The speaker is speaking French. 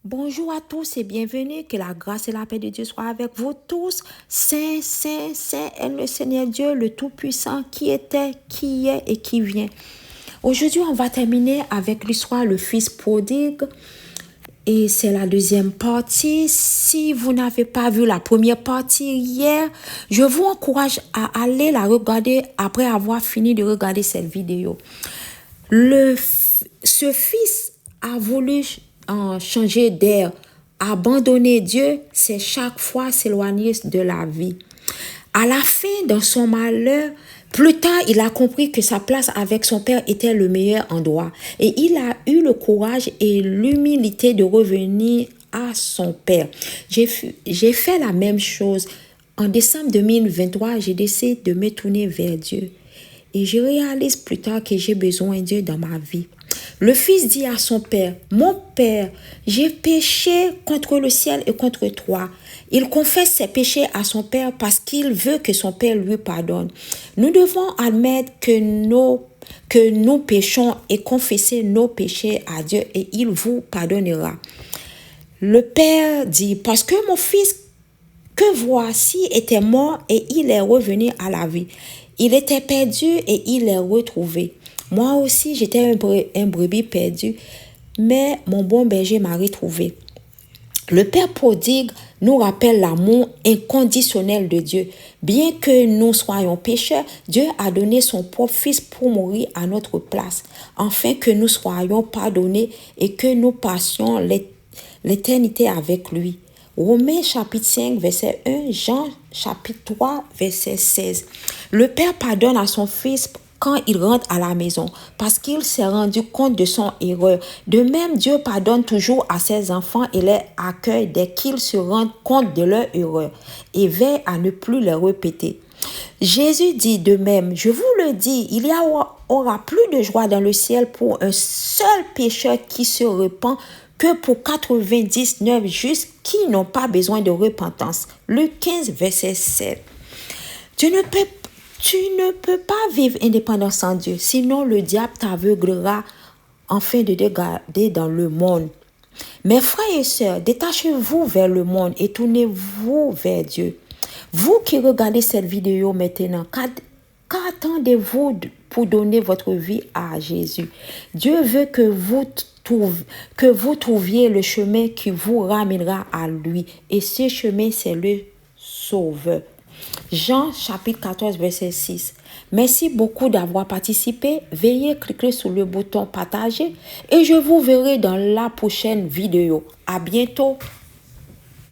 Bonjour à tous et bienvenue. Que la grâce et la paix de Dieu soient avec vous tous. Saint, Saint, Saint est le Seigneur Dieu, le Tout-Puissant, qui était, qui est et qui vient. Aujourd'hui, on va terminer avec l'histoire Le Fils prodigue. Et c'est la deuxième partie. Si vous n'avez pas vu la première partie hier, je vous encourage à aller la regarder après avoir fini de regarder cette vidéo. Ce fils a voulu changer d'air. Abandonner Dieu, c'est chaque fois s'éloigner de la vie. À la fin, dans son malheur, plus tard, il a compris que sa place avec son père était le meilleur endroit. Et il a eu le courage et l'humilité de revenir à son père. J'ai fait la même chose. En décembre 2023, j'ai décidé de me tourner vers Dieu. Et je réalise plus tard que j'ai besoin de Dieu dans ma vie. Le fils dit à son père, « Mon père, j'ai péché contre le ciel et contre toi. » Il confesse ses péchés à son père parce qu'il veut que son père lui pardonne. Nous devons admettre que nous péchons et confesser nos péchés à Dieu et il vous pardonnera. Le père dit, « Parce que mon fils que voici était mort et il est revenu à la vie. Il était perdu et il est retrouvé. Moi aussi, j'étais un brebis perdu, mais mon bon berger m'a retrouvé. » Le Père prodigue nous rappelle l'amour inconditionnel de Dieu. Bien que nous soyons pécheurs, Dieu a donné son propre Fils pour mourir à notre place, afin que nous soyons pardonnés et que nous passions l'éternité avec lui. Romains chapitre 5, verset 1, Jean chapitre 3, verset 16. Le Père pardonne à son Fils quand il rentre à la maison, parce qu'il s'est rendu compte de son erreur. De même, Dieu pardonne toujours à ses enfants et les accueille dès qu'ils se rendent compte de leur erreur et veille à ne plus les répéter. Jésus dit de même, « Je vous le dis, il y aura plus de joie dans le ciel pour un seul pécheur qui se repent que pour 99 justes qui n'ont pas besoin de repentance. » Luc 15, verset 7. Tu ne peux pas vivre indépendant sans Dieu, sinon le diable t'aveuglera afin de te garder dans le monde. Mes frères et sœurs, détachez-vous vers le monde et tournez-vous vers Dieu. Vous qui regardez cette vidéo maintenant, qu'attendez-vous pour donner votre vie à Jésus? Dieu veut que vous trouviez le chemin qui vous ramènera à lui. Et ce chemin, c'est le Sauveur. Jean chapitre 14, verset 6. Merci beaucoup d'avoir participé. Veuillez cliquer sur le bouton partager et je vous verrai dans la prochaine vidéo. À bientôt.